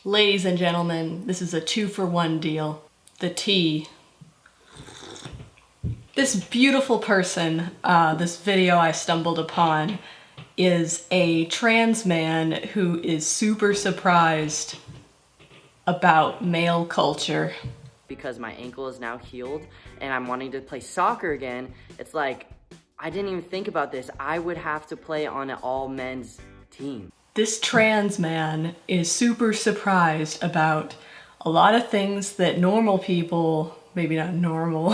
Ladies and gentlemen, this is a 2-for-1 deal. The tea. This beautiful person, this video I stumbled upon, is a trans man who is super surprised about male culture. Because my ankle is now healed and I'm wanting to play soccer again, it's like, I didn't even think about this. I would have to play on an all-men's team. This trans man is super surprised about a lot of things that normal people, maybe not normal,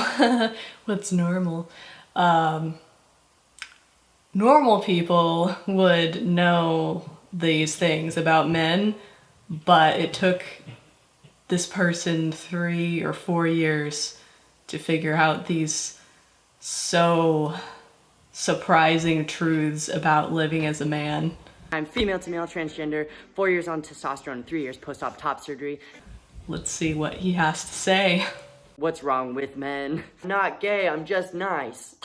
what's normal? Normal people would know these things about men, but it took this person 3 or 4 years to figure out these so surprising truths about living as a man. I'm female to male transgender, 4 years on testosterone, 3 years post-op top surgery. Let's see what he has to say. What's wrong with men? I'm not gay, I'm just nice.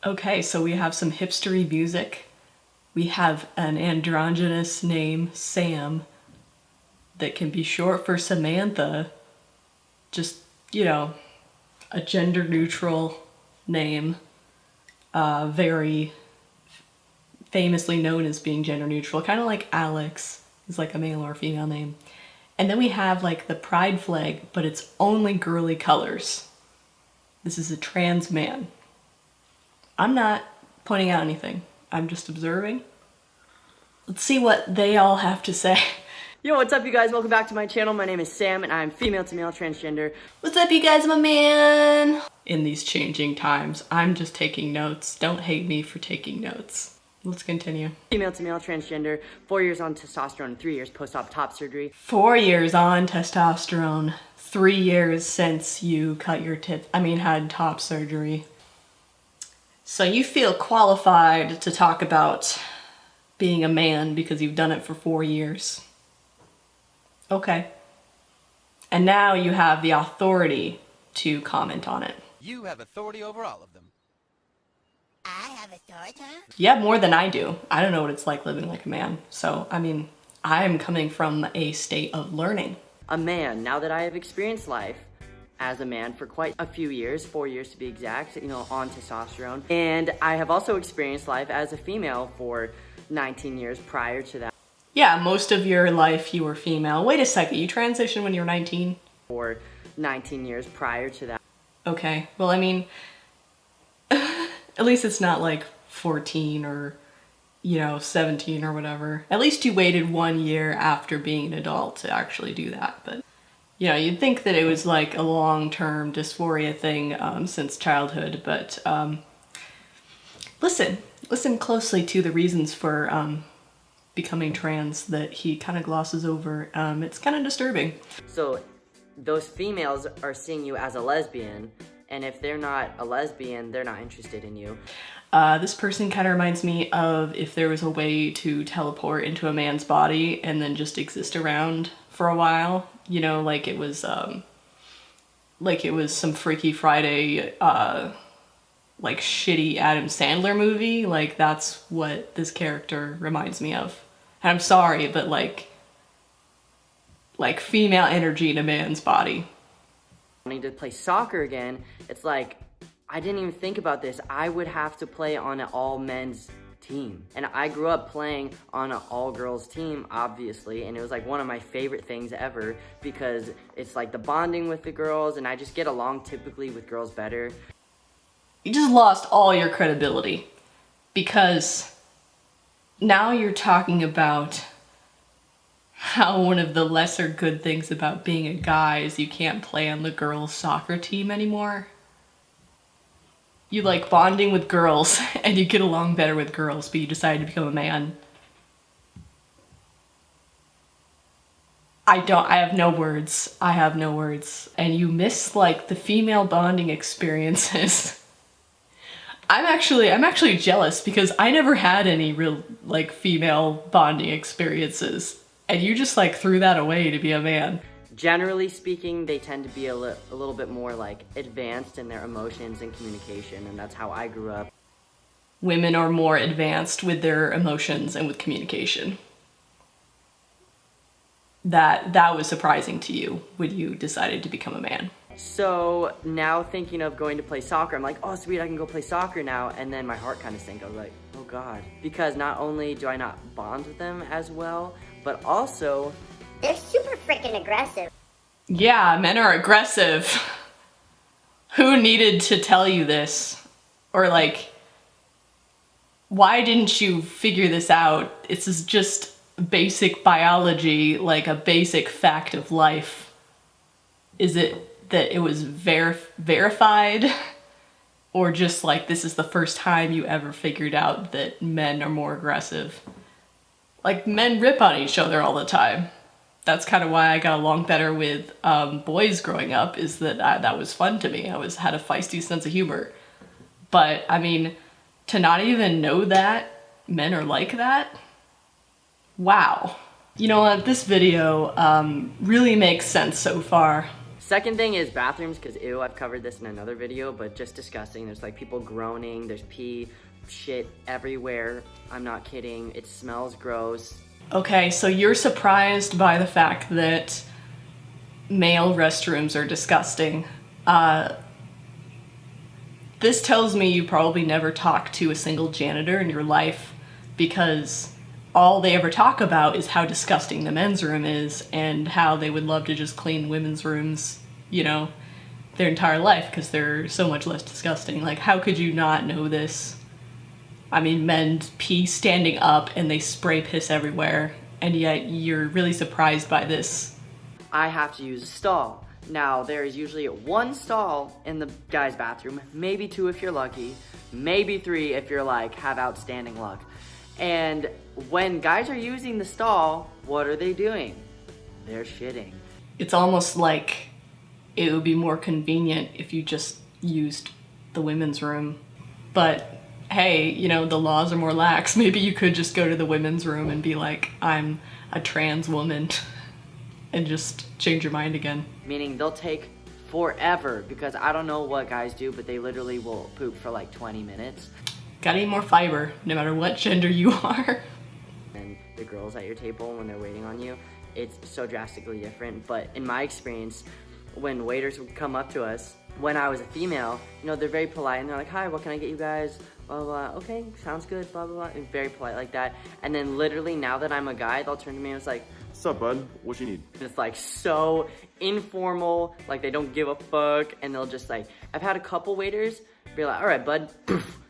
Okay, so we have some hipstery music. We have an androgynous name, Sam, that can be short for Samantha. Just, you know, a gender neutral name. Very famously known as being gender neutral, kind of like Alex is like a male or female name. And then we have like the pride flag, but it's only girly colors. This is a trans man. I'm not pointing out anything. I'm just observing. Let's see what they all have to say. Yo, what's up you guys? Welcome back to my channel. My name is Sam and I'm female to male transgender. What's up you guys, I'm a man. In these changing times, I'm just taking notes. Don't hate me for taking notes. Let's continue. Female to male transgender, 4 years on testosterone, 3 years post-op top surgery. 4 years on testosterone, 3 years since you cut your had top surgery. So you feel qualified to talk about being a man because you've done it for 4 years. Okay. And now you have the authority to comment on it. You have authority over all of them. I have authority? You have more than I do. I don't know what it's like living like a man. So, I mean, I'm coming from a state of learning. A man, now that I have experienced life as a man for quite a few years, 4 years to be exact, you know, on testosterone. And I have also experienced life as a female for 19 years prior to that. Yeah, most of your life you were female. Wait a second, you transitioned when you were 19? For 19 years prior to that. Okay, well I mean, at least it's not like 14 or, 17 or whatever. At least you waited 1 year after being an adult to actually do that, but you'd think that it was like a long-term dysphoria thing since childhood, but listen closely to the reasons for becoming trans that he kind of glosses over. It's kind of disturbing. So those females are seeing you as a lesbian, and if they're not a lesbian, they're not interested in you. This person kind of reminds me of if there was a way to teleport into a man's body and then just exist around for a while, like it was some Freaky Friday, like shitty Adam Sandler movie. Like that's what this character reminds me of. And I'm sorry, but like female energy in a man's body. Wanting to play soccer again, it's like, I didn't even think about this. I would have to play on an all-men's team. And I grew up playing on an all-girls team, obviously, and it was like one of my favorite things ever because it's like the bonding with the girls, and I just get along typically with girls better. You just lost all your credibility because now you're talking about how one of the lesser good things about being a guy is you can't play on the girls' soccer team anymore. You like bonding with girls and you get along better with girls, but you decide to become a man. I have no words. I have no words. And you miss like the female bonding experiences. I'm actually jealous because I never had any real like female bonding experiences. And you just like threw that away to be a man. Generally speaking, they tend to be a little bit more like advanced in their emotions and communication, and that's how I grew up. women are more advanced with their emotions and with communication. That was surprising to you when you decided to become a man. So now thinking of going to play soccer, I'm like, oh sweet, I can go play soccer now. And then my heart kind of sank. I was like, oh God. Because not only do I not bond with them as well, but also They're super freaking aggressive. Yeah, men are aggressive. Who needed to tell you this? Or like, why didn't you figure this out? This is just basic biology, like a basic fact of life. Is it that it was verified? Or just like this is the first time you ever figured out that men are more aggressive? Like, men rip on each other all the time. That's kind of why I got along better with boys growing up, is that that was fun to me. I had a feisty sense of humor. But, I mean, to not even know that men are like that? Wow. You know what? This video really makes sense so far. second thing is bathrooms, because ew, I've covered this in another video, but just disgusting. There's like people groaning, there's pee, shit everywhere. I'm not kidding, it smells gross. Okay, so you're surprised by the fact that male restrooms are disgusting. This tells me you probably never talked to a single janitor in your life, because all they ever talk about is how disgusting the men's room is and how they would love to just clean women's rooms, you know, their entire life because they're so much less disgusting. Like, how could you not know this? I mean, men pee standing up and they spray piss everywhere, and yet you're really surprised by this. I have to use a stall. Now, there is usually one stall in the guy's bathroom, maybe two if you're lucky, maybe three if you're like, have outstanding luck. And when guys are using the stall, what are they doing? They're shitting. It's almost like it would be more convenient if you just used the women's room. But hey, you know, the laws are more lax. Maybe you could just go to the women's room and be like, I'm a trans woman, and just change your mind again. Meaning they'll take forever, because I don't know what guys do, but they literally will poop for like 20 minutes. Gotta eat more fiber, no matter what gender you are. And the girls at your table, when they're waiting on you, it's so drastically different. But in my experience, when waiters would come up to us, when I was a female, you know, they're very polite and they're like, hi, what can I get you guys? Blah, blah, blah. Okay, sounds good, blah, blah, blah. And very polite like that. And then literally now that I'm a guy, they'll turn to me and it's like, What's up, bud? What you need? and it's like so informal, like they don't give a fuck. And they'll just like, I've had a couple waiters be like, all right, bud,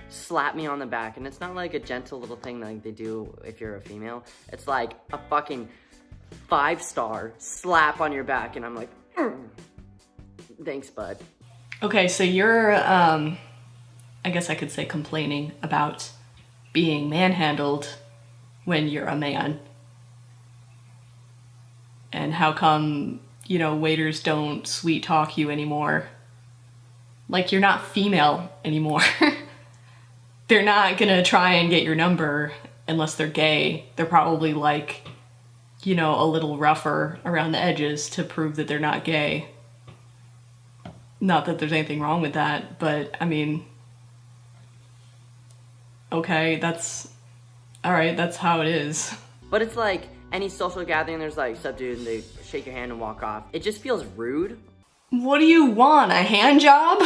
slap me on the back. And it's not like a gentle little thing like they do if you're a female. It's like a fucking 5-star slap on your back. And I'm like, thanks, bud. Okay, so you're, I guess I could say complaining about being manhandled when you're a man. And how come, you know, waiters don't sweet talk you anymore? Like, you're not female anymore. They're not gonna try and get your number unless they're gay. They're probably like, you know, a little rougher around the edges to prove that they're not gay. Not that there's anything wrong with that, but I mean, okay, that's, all right, that's how it is. But it's like any social gathering, there's like, sup dude, and they shake your hand and walk off. It just feels rude. What do you want, a hand job?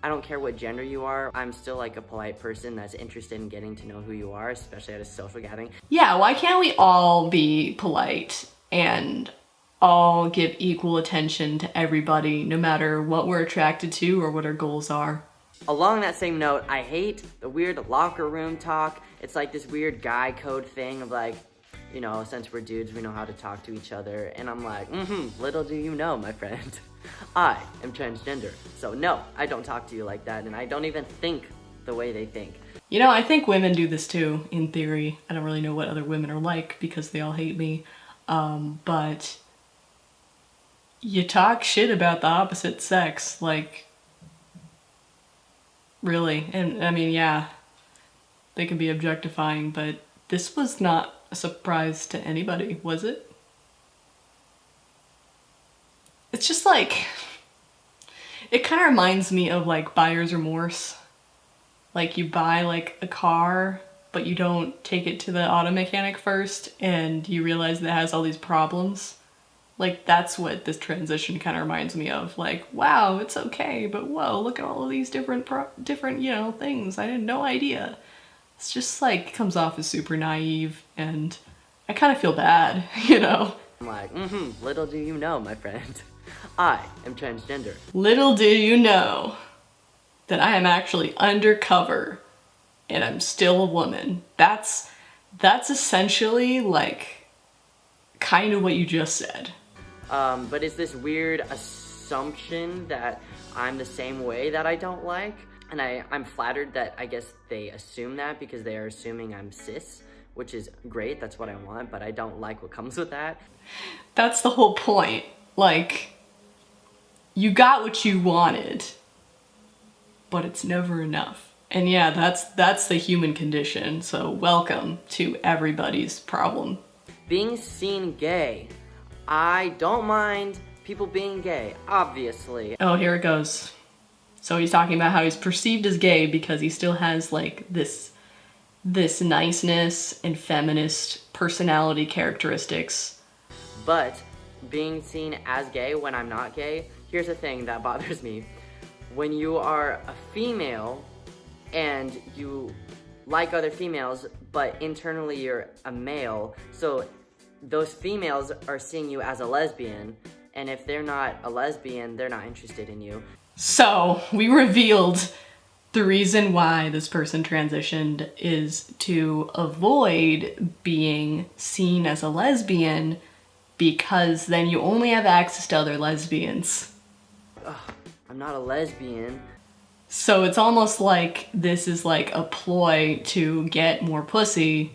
I don't care what gender you are, I'm still like a polite person that's interested in getting to know who you are, especially at a social gathering. Yeah, why can't we all be polite and all give equal attention to everybody, no matter what we're attracted to or what our goals are? Along that same note, I hate the weird locker room talk. It's like this weird guy code thing of like, you know, since we're dudes, we know how to talk to each other. And I'm like, little do you know, my friend. I am transgender. So no, I don't talk to you like that. And I don't even think the way they think. You know, I think women do this too, in theory. I don't really know what other women are like because they all hate me. But you talk shit about the opposite sex, like, really. And I mean, yeah, they can be objectifying, but this was not a surprise to anybody, was it? It's just like, it kind of reminds me of like buyer's remorse. Like you buy like a car, but you don't take it to the auto mechanic first and you realize that it has all these problems. Like that's what this transition kind of reminds me of. Like, wow, it's okay, but whoa, look at all of these different things. I had no idea. It's just like comes off as super naive and I kind of feel bad, I'm like, little do you know, my friend, I am transgender. Little do you know that I am actually undercover and I'm still a woman. That's essentially like kind of what you just said. But it's this weird assumption that I'm the same way that I don't like. And I'm flattered that I guess they assume that because they are assuming I'm cis, which is great, that's what I want, but I don't like what comes with that. That's the whole point. Like, you got what you wanted, but it's never enough. And yeah, that's the human condition, so welcome to everybody's problem. Being seen gay. I don't mind people being gay, obviously. Oh, here it goes. So he's talking about how he's perceived as gay because he still has like this niceness and feminist personality characteristics. But being seen as gay when I'm not gay, here's the thing that bothers me. When you are a female and you like other females, but internally you're a male, so those females are seeing you as a lesbian, and if they're not a lesbian, they're not interested in you. So we revealed the reason why this person transitioned is to avoid being seen as a lesbian, because then you only have access to other lesbians. Ugh, I'm not a lesbian. So it's almost like this is like a ploy to get more pussy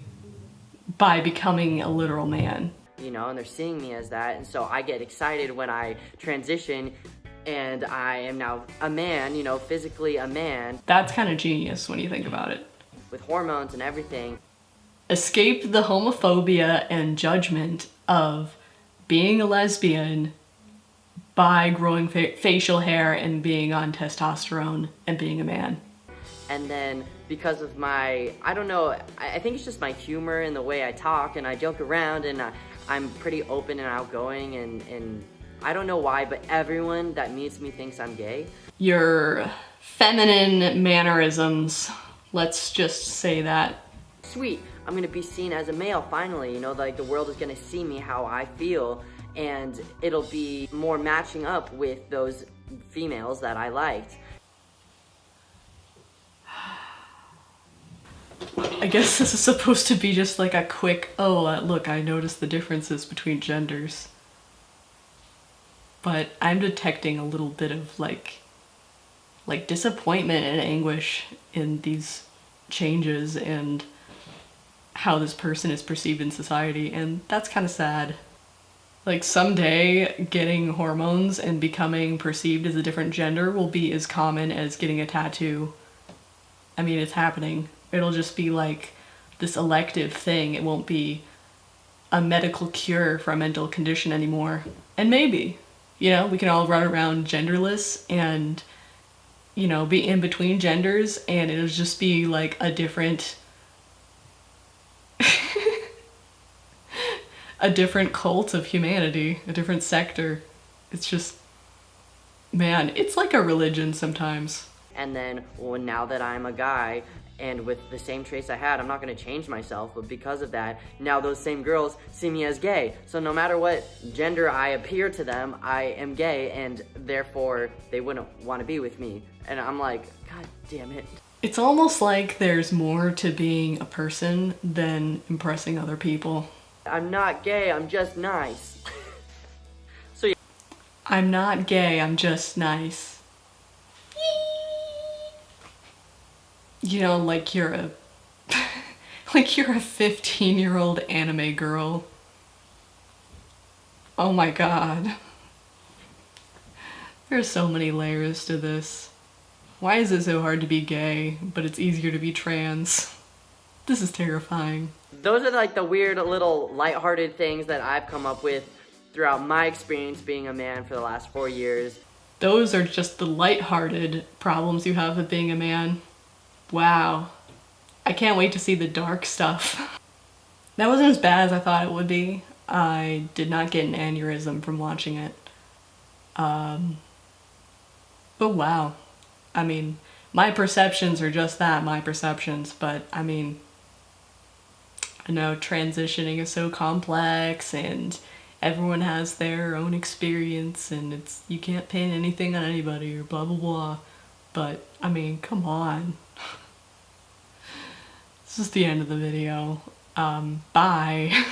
by becoming a literal man. And they're seeing me as that, and so I get excited when I transition and I am now a man, physically a man. That's kind of genius when you think about it. With hormones and everything. Escape the homophobia and judgment of being a lesbian by growing facial hair and being on testosterone and being a man. And then because of my, I don't know, I think it's just my humor and the way I talk and I joke around and I'm pretty open and outgoing and I don't know why, but everyone that meets me thinks I'm gay. Your feminine mannerisms, let's just say that. Sweet, I'm gonna be seen as a male finally, like the world is gonna see me how I feel and it'll be more matching up with those females that I liked. I guess this is supposed to be just like a quick, look, I noticed the differences between genders. But I'm detecting a little bit of like disappointment and anguish in these changes and how this person is perceived in society, and that's kind of sad. Like someday getting hormones and becoming perceived as a different gender will be as common as getting a tattoo. I mean, it's happening. It'll just be like this elective thing. It won't be a medical cure for a mental condition anymore. And maybe, we can all run around genderless and, be in between genders, and it'll just be like a different a different cult of humanity, a different sector. It's just, man, it's like a religion sometimes. And then, now that I'm a guy, and with the same traits I had, I'm not gonna change myself, but because of that, now those same girls see me as gay. So no matter what gender I appear to them, I am gay, and therefore they wouldn't wanna be with me. And I'm like, God damn it. It's almost like there's more to being a person than impressing other people. I'm not gay, I'm just nice. So yeah. I'm not gay, I'm just nice. Like you're a 15-year-old anime girl. Oh my god. There's so many layers to this. Why is it so hard to be gay, but it's easier to be trans? This is terrifying. Those are like the weird little lighthearted things that I've come up with throughout my experience being a man for the last 4 years. Those are just the lighthearted problems you have with being a man. Wow. I can't wait to see the dark stuff. That wasn't as bad as I thought it would be. I did not get an aneurysm from watching it. But wow. I mean, my perceptions are just that, my perceptions, but I mean, I know transitioning is so complex and everyone has their own experience and it's, you can't pin anything on anybody or blah blah blah. But I mean, come on. This is the end of the video. Bye.